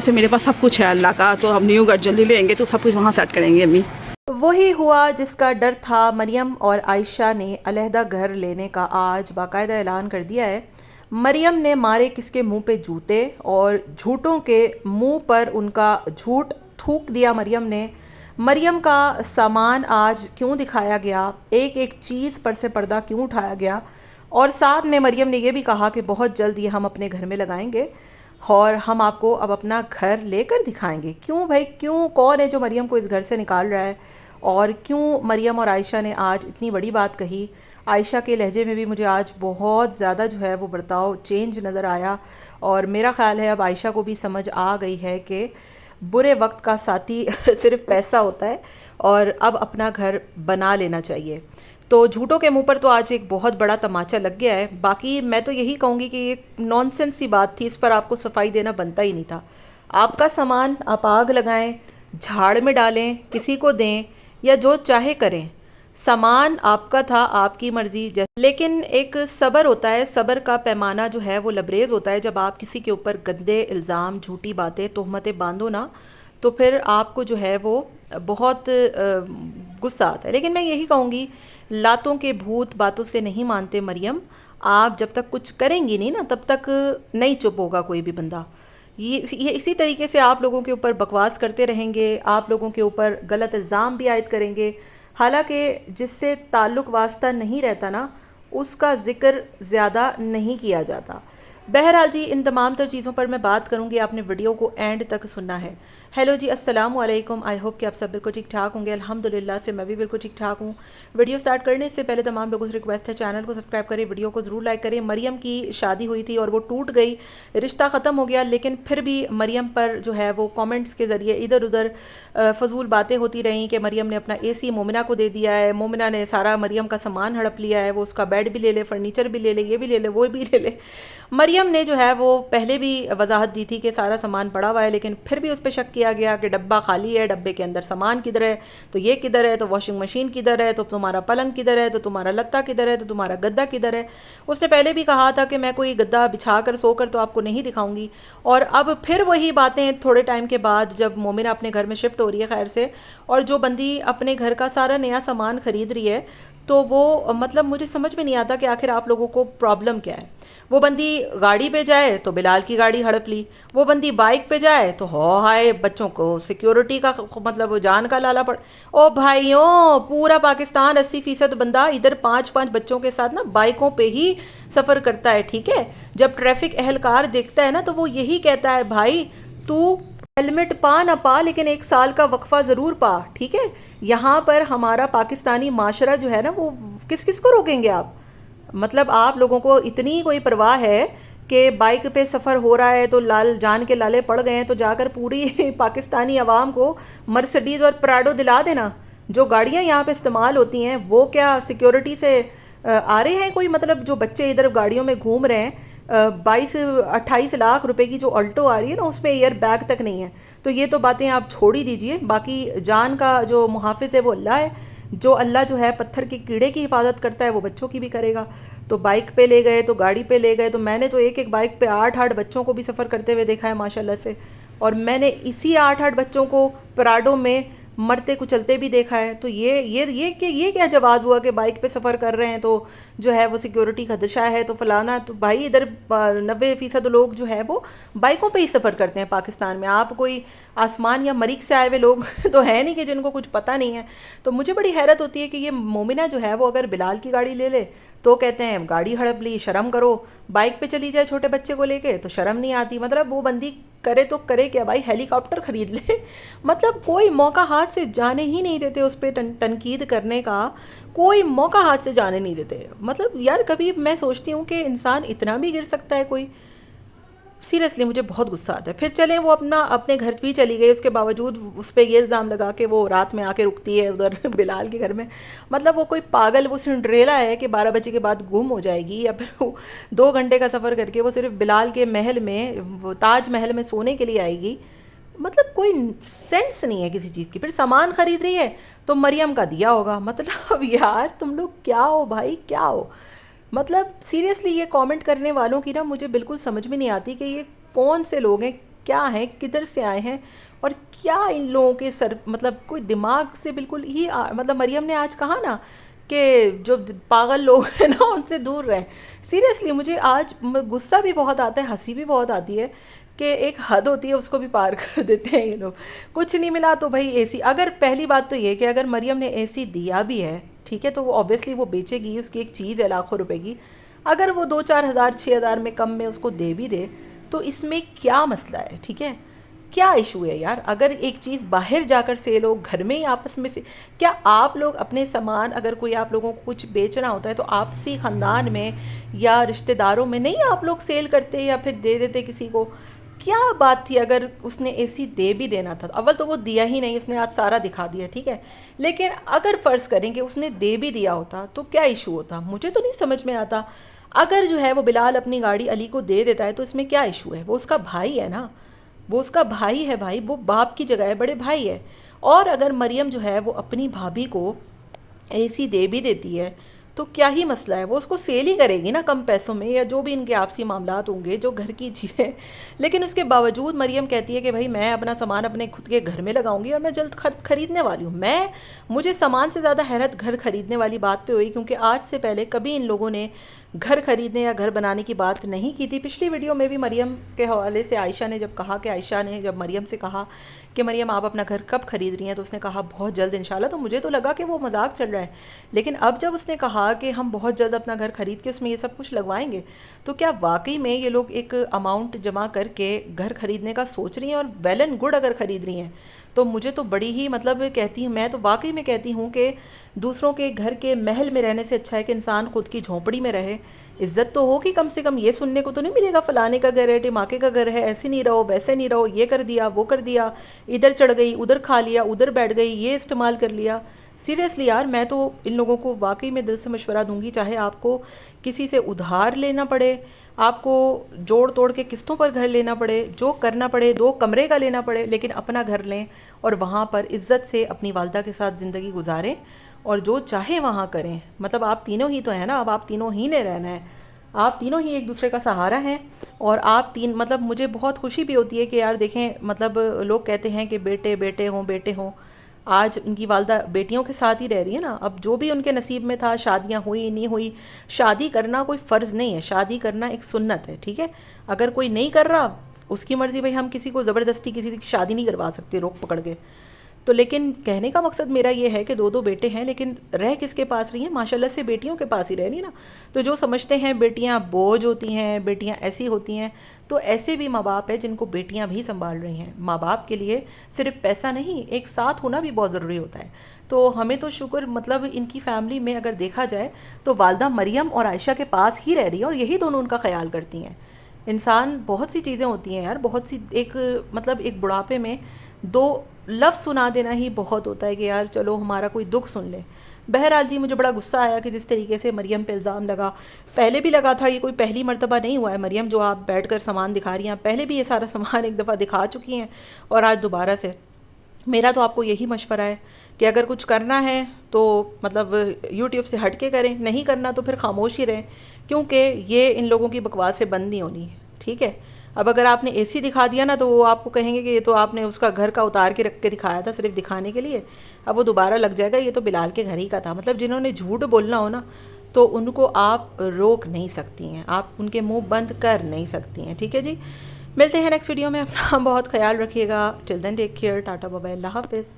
سے میرے پاس سب کچھ ہے اللہ کا، تو ہم نیو گھر جلدی لیں گے تو سب کچھ وہاں سیٹ کریں گے امی۔ وہی ہوا جس کا ڈر تھا۔ مریم اور عائشہ نے علیحدہ گھر لینے کا آج باقاعدہ اعلان کر دیا ہے۔ مریم نے مارے کس کے منہ پہ جوتے اور جھوٹوں کے منہ پر ان کا جھوٹ تھوک دیا مریم نے۔ مریم کا سامان آج کیوں دکھایا گیا، ایک ایک چیز پر سے پردہ کیوں اٹھایا گیا، اور ساتھ میں مریم نے یہ بھی کہا کہ بہت جلد یہ ہم اپنے گھر میں لگائیں گے اور ہم آپ کو اب اپنا گھر لے کر دکھائیں گے۔ کیوں بھائی، کیوں؟ کون ہے جو مریم کو اس گھر سے نکال رہا ہے؟ اور کیوں مریم اور عائشہ نے آج اتنی بڑی بات کہی؟ عائشہ کے لہجے میں بھی مجھے آج بہت زیادہ جو ہے وہ برتاؤ چینج نظر آیا، اور میرا خیال ہے اب عائشہ کو بھی سمجھ آ گئی ہے کہ برے وقت کا ساتھی صرف پیسہ ہوتا ہے اور اب اپنا گھر بنا لینا چاہیے۔ تو جھوٹوں کے منہ پر تو آج ایک بہت بڑا تماچا لگ گیا ہے۔ باقی میں تو یہی کہوں گی کہ یہ نان سینس سی بات تھی، اس پر آپ کو صفائی دینا بنتا ہی نہیں تھا۔ آپ کا سامان آپ آگ لگائیں، جھاڑ میں ڈالیں، کسی کو دیں یا جو چاہے کریں، سامان آپ کا تھا، آپ کی مرضی۔ لیکن ایک صبر ہوتا ہے، صبر کا پیمانہ جو ہے وہ لبریز ہوتا ہے۔ جب آپ کسی کے اوپر گندے الزام، جھوٹی باتیں، تہمتیں باندھو نا، تو پھر آپ کو جو ہے وہ بہت غصہ آتا ہے۔ لیکن میں یہی کہوں گی، لاتوں کے بھوت باتوں سے نہیں مانتے مریم۔ آپ جب تک کچھ کریں گی نہیں نا، تب تک نہیں چپ ہوگا کوئی بھی بندہ۔ یہ اسی طریقے سے آپ لوگوں کے اوپر بکواس کرتے رہیں گے، آپ لوگوں کے اوپر غلط الزام بھی عائد کریں گے، حالانکہ جس سے تعلق واسطہ نہیں رہتا نا، اس کا ذکر زیادہ نہیں کیا جاتا۔ بہرحال جی، ان تمام تر چیزوں پر میں بات کروں گی، آپ نے ویڈیو کو اینڈ تک سننا ہے۔ ہیلو جی، السلام علیکم، آئی ہوپ کہ آپ سب بالکل ٹھیک ٹھاک ہوں گے۔ الحمدللہ سے میں بھی بالکل ٹھیک ٹھاک ہوں۔ ویڈیو سٹارٹ کرنے سے پہلے تمام لوگوں سے ریکویسٹ ہے، چینل کو سبسکرائب کریں، ویڈیو کو ضرور لائک کریں۔ مریم کی شادی ہوئی تھی اور وہ ٹوٹ گئی، رشتہ ختم ہو گیا، لیکن پھر بھی مریم پر جو ہے وہ کامنٹس کے ذریعے ادھر ادھر فضول باتیں ہوتی رہیں کہ مریم نے اپنا اے سی مومنہ کو دے دیا ہے، مومنہ نے سارا مریم کا سامان ہڑپ لیا ہے، وہ اس کا بیڈ بھی لے لے، فرنیچر بھی لے لے، یہ بھی لے لے، وہ بھی لے لے۔ مریم نے جو ہے وہ پہلے بھی وضاحت دی تھی کہ سارا سامان پڑا ہوا ہے، لیکن پھر بھی اس پہ شک کیا گیا کہ ڈبہ خالی ہے، ڈبے کے اندر سامان کدھر ہے، تو یہ کدھر ہے، تو واشنگ مشین کدھر ہے، تو تمہارا پلنگ کدھر ہے، تو تمہارا لتا کدھر ہے، تو تمہارا گدا کدھر ہے۔ اس نے پہلے بھی کہا تھا کہ میں کوئی گدا بچھا کر سو کر تو آپ کو نہیں دکھاؤں گی، اور اب پھر وہی باتیں تھوڑے ٹائم کے بعد جب مومنہ اپنے گھر میں شفٹ ہو رہی ہے خیر سے، اور جو بندی اپنے گھر کا سارا نیا سامان خرید رہی ہے، تو وہ مطلب مجھے سمجھ میں نہیں آتا کہ آخر آپ لوگوں کو پرابلم کیا ہے۔ وہ بندی گاڑی پہ جائے تو بلال کی گاڑی ہڑپ لی، وہ بندی بائک پہ جائے تو ہائے بچوں کو سیکیورٹی کا مطلب جان کا لالا پڑ۔ او بھائیوں، پورا پاکستان 80% بندہ ادھر 5 بچوں کے ساتھ نا بائکوں پہ ہی سفر کرتا ہے، ٹھیک ہے؟ جب ٹریفک اہلکار دیکھتا ہے نا تو وہ یہی کہتا ہے، بھائی تو ہیلمٹ پا نہ پا لیکن 1 سال کا وقفہ ضرور پا، ٹھیک ہے؟ یہاں پر ہمارا پاکستانی معاشرہ جو ہے نا، وہ کس کس کو روکیں گے آپ؟ مطلب آپ لوگوں کو اتنی کوئی پرواہ ہے کہ بائک پہ سفر ہو رہا ہے تو لال جان کے لالے پڑ گئے ہیں تو جا کر پوری پاکستانی عوام کو مرسڈیز اور پراڈو دلا دینا۔ جو گاڑیاں یہاں پہ استعمال ہوتی ہیں وہ کیا سیکیورٹی سے آ رہے ہیں کوئی؟ مطلب جو بچے ادھر گاڑیوں میں گھوم رہے ہیں، 22-28 لاکھ روپے کی جو الٹو آ رہی ہے نا، اس میں ایئر بیگ تک نہیں ہے۔ تو یہ تو باتیں آپ چھوڑ ہی دیجئے، باقی جان کا جو محافظ ہے وہ اللہ ہے، جو اللہ جو ہے پتھر کے کیڑے کی حفاظت کرتا ہے وہ بچوں کی بھی کرے گا۔ تو بائک پہ لے گئے تو گاڑی پہ لے گئے، تو میں نے تو ایک بائک پہ 8 بچوں کو بھی سفر کرتے ہوئے دیکھا ہے ماشاءاللہ سے، اور میں نے اسی 8 بچوں کو پراڈو میں مرتے کچلتے بھی دیکھا ہے۔ تو یہ کیا جواز ہوا کہ بائک پہ سفر کر رہے ہیں تو جو ہے وہ سیکیورٹی خدشہ ہے تو فلانا؟ تو بھائی ادھر 90% لوگ جو ہے وہ بائکوں پہ ہی سفر کرتے ہیں پاکستان میں۔ آپ کوئی آسمان یا مریخ سے آئے ہوئے لوگ تو ہیں نہیں کہ جن کو کچھ پتہ نہیں ہے۔ تو مجھے بڑی حیرت ہوتی ہے کہ یہ مومنہ جو ہے وہ اگر بلال کی گاڑی لے لے تو کہتے ہیں گاڑی ہڑپ لی، شرم کرو، بائک پہ چلی جائے چھوٹے بچے کو لے کے تو شرم نہیں آتی۔ مطلب وہ بندی کرے تو کرے کیا بھائی؟ ہیلی کاپٹر خرید لے۔ مطلب کوئی موقع ہاتھ سے جانے ہی نہیں دیتے، اس پہ تنقید کرنے کا کوئی موقع ہاتھ سے جانے نہیں دیتے۔ مطلب یار کبھی میں سوچتی ہوں کہ انسان اتنا بھی گر سکتا ہے کوئی؟ سیریسلی مجھے بہت غصہ آتا ہے۔ پھر چلیں وہ اپنے گھر بھی چلی گئی، اس کے باوجود اس پہ یہ الزام لگا کہ وہ رات میں آ کے رکتی ہے ادھر بلال کے گھر میں۔ مطلب وہ کوئی پاگل، وہ سنڈریلا ہے کہ 12 بجے کے بعد گم ہو جائے گی، یا پھر 2 گھنٹے کا سفر کر کے وہ صرف بلال کے محل میں، وہ تاج محل میں سونے کے لیے آئے گی؟ مطلب کوئی سینس نہیں ہے کسی چیز کی۔ پھر سامان خرید رہی ہے تو مریم کا دیا ہوگا۔ مطلب یار تم لوگ کیا ہو بھائی، کیا ہو؟ مطلب سیریسلی یہ کامنٹ کرنے والوں کی نا مجھے بالکل سمجھ میں نہیں آتی کہ یہ کون سے لوگ ہیں، کیا ہیں, کدھر سے آئے ہیں, اور کیا ان لوگوں کے سر مطلب کوئی دماغ سے بالکل ہی مطلب مریم نے آج کہا نا کہ جو پاگل لوگ ہیں نا ان سے دور رہیں. سیریسلی مجھے آج غصہ بھی بہت آتا ہے, ہنسی بھی بہت آتی ہے کہ ایک حد ہوتی ہے اس کو بھی پار کر دیتے ہیں یہ لوگ. کچھ نہیں ملا تو بھائی اے سی, اگر پہلی بات تو یہ کہ اگر مریم نے اے سی دیا بھی ہے ٹھیک ہے, تو وہ اوبیسلی وہ بیچے گی, اس کی ایک چیز ہے لاکھوں روپے کی. اگر وہ 2-4 ہزار 6 ہزار میں کم میں اس کو دے بھی دے تو اس میں کیا مسئلہ ہے, ٹھیک ہے, کیا ایشو ہے یار. اگر ایک چیز باہر جا کر سیل ہو, گھر میں ہی آپس میں سے, کیا آپ لوگ اپنے سامان اگر کوئی آپ لوگوں کو کچھ بیچنا ہوتا ہے تو آپسی خاندان میں یا رشتہ داروں میں نہیں آپ لوگ سیل کرتے یا پھر دے دیتے کسی کو؟ کیا بات تھی اگر اس نے اے سی دے بھی دینا تھا؟ اول تو وہ دیا ہی نہیں, اس نے آج سارا دکھا دیا ٹھیک ہے, لیکن اگر فرض کریں کہ اس نے دے بھی دیا ہوتا تو کیا ایشو ہوتا؟ مجھے تو نہیں سمجھ میں آتا. اگر جو ہے وہ بلال اپنی گاڑی علی کو دے دیتا ہے تو اس میں کیا ایشو ہے؟ وہ اس کا بھائی ہے نا, وہ اس کا بھائی ہے بھائی, وہ باپ کی جگہ ہے, بڑے بھائی ہے. اور اگر مریم جو ہے وہ اپنی بھابھی کو اے سی دے بھی دیتی ہے تو کیا ہی مسئلہ ہے, وہ اس کو سیل ہی کرے گی نا کم پیسوں میں, یا جو بھی ان کے آپسی معاملات ہوں گے جو گھر کی چیزیں. لیکن اس کے باوجود مریم کہتی ہے کہ بھائی میں اپنا سامان اپنے خود کے گھر میں لگاؤں گی اور میں جلد خریدنے والی ہوں. مجھے سامان سے زیادہ حیرت گھر خریدنے والی بات پہ ہوئی, کیونکہ آج سے پہلے کبھی ان لوگوں نے گھر خریدنے یا گھر بنانے کی بات نہیں کی تھی. پچھلی ویڈیو میں بھی مریم کے حوالے سے عائشہ نے جب کہا کہ عائشہ نے جب مریم سے کہا کہ مریم آپ اپنا گھر کب خرید رہی ہیں, تو اس نے کہا بہت جلد انشاءاللہ. تو مجھے تو لگا کہ وہ مذاق چل رہا ہے, لیکن اب جب اس نے کہا کہ ہم بہت جلد اپنا گھر خرید کے اس میں یہ سب کچھ لگوائیں گے, تو کیا واقعی میں یہ لوگ ایک اماؤنٹ جمع کر کے گھر خریدنے کا سوچ رہی ہیں؟ اور ویل اینڈ گڈ اگر خرید رہی ہیں تو مجھے تو بڑی ہی مطلب کہتی ہوں, میں تو واقعی میں کہتی ہوں کہ دوسروں کے گھر کے محل میں رہنے سے اچھا ہے کہ انسان خود کی جھونپڑی میں رہے. عزت تو ہوگی کم سے کم, یہ سننے کو تو نہیں ملے گا فلانے کا گھر ہے, ٹماکے کا گھر ہے, ایسے نہیں رہو ویسے نہیں رہو, یہ کر دیا وہ کر دیا, ادھر چڑھ گئی ادھر کھا لیا ادھر بیٹھ گئی, یہ استعمال کر لیا. سیریسلی یار میں تو ان لوگوں کو واقعی میں دل سے مشورہ دوں گی, چاہے آپ کو کسی سے ادھار لینا پڑے, آپ کو جوڑ توڑ کے قسطوں پر گھر لینا پڑے, جو کرنا پڑے, 2 کمرے کا لینا پڑے, لیکن اپنا گھر لیں اور وہاں پر عزت سے اپنی والدہ کے ساتھ زندگی گزاریں اور جو چاہے وہاں کریں. مطلب آپ تینوں ہی تو ہیں نا, اب آپ تینوں ہی نے رہنا ہے, آپ تینوں ہی ایک دوسرے کا سہارا ہیں. اور آپ مطلب مجھے بہت خوشی بھی ہوتی ہے کہ یار دیکھیں, مطلب لوگ کہتے ہیں کہ بیٹے ہوں, آج ان کی والدہ بیٹیوں کے ساتھ ہی رہ رہی ہے نا. اب جو بھی ان کے نصیب میں تھا, شادیاں ہوئی نہیں ہوئی, شادی کرنا کوئی فرض نہیں ہے, شادی کرنا ایک سنت ہے ٹھیک ہے. اگر کوئی نہیں کر رہا اس کی مرضی, بھائی ہم کسی کو زبردستی کسی کی شادی نہیں کروا سکتے روک پکڑ کے. تو لیکن کہنے کا مقصد میرا یہ ہے کہ 2 بیٹے ہیں, لیکن رہ کس کے پاس رہی ہیں؟ ماشاءاللہ سے بیٹیوں کے پاس ہی رہ رہی نا. تو جو سمجھتے ہیں بیٹیاں بوجھ ہوتی ہیں, بیٹیاں ایسی ہوتی ہیں, تو ایسے بھی ماں باپ ہیں جن کو بیٹیاں بھی سنبھال رہی ہیں. ماں باپ کے لیے صرف پیسہ نہیں, ایک ساتھ ہونا بھی بہت ضروری ہوتا ہے. تو ہمیں تو شکر, مطلب ان کی فیملی میں اگر دیکھا جائے تو والدہ مریم اور عائشہ کے پاس ہی رہ رہی ہیں, اور یہی دونوں ان کا خیال کرتی ہیں. انسان بہت سی چیزیں ہوتی ہیں یار, بہت سی, ایک مطلب ایک بڑھاپے میں 2 لفظ سنا دینا ہی بہت ہوتا ہے کہ یار چلو ہمارا کوئی دکھ سن لے. بہرحال جی مجھے بڑا غصہ آیا کہ جس طریقے سے مریم پہ الزام لگا, پہلے بھی لگا تھا, یہ کوئی پہلی مرتبہ نہیں ہوا ہے. مریم جو آپ بیٹھ کر سامان دکھا رہی ہیں, پہلے بھی یہ سارا سامان ایک دفعہ دکھا چکی ہیں, اور آج دوبارہ سے. میرا تو آپ کو یہی مشورہ ہے کہ اگر کچھ کرنا ہے تو مطلب یوٹیوب سے ہٹ کے کریں, نہیں کرنا تو پھر خاموش ہی رہیں, کیونکہ یہ ان لوگوں کی بکواس سے بند نہیں ہونی ٹھیک ہے. اب اگر آپ نے اے سی دکھا دیا نا تو وہ آپ کو کہیں گے کہ یہ تو آپ نے اس کا گھر کا اتار کے رکھ کے دکھایا تھا صرف دکھانے کے لیے, اب وہ دوبارہ لگ جائے گا یہ تو بلال کے گھر ہی کا تھا. مطلب جنہوں نے جھوٹ بولنا ہو نا تو ان کو آپ روک نہیں سکتی ہیں, آپ ان کے منہ بند کر نہیں سکتی ہیں ٹھیک ہے جی. ملتے ہیں نیکسٹ ویڈیو میں, اپنا بہت خیال رکھیے گا. Till then take care, tata bye bye, اللہ حافظ.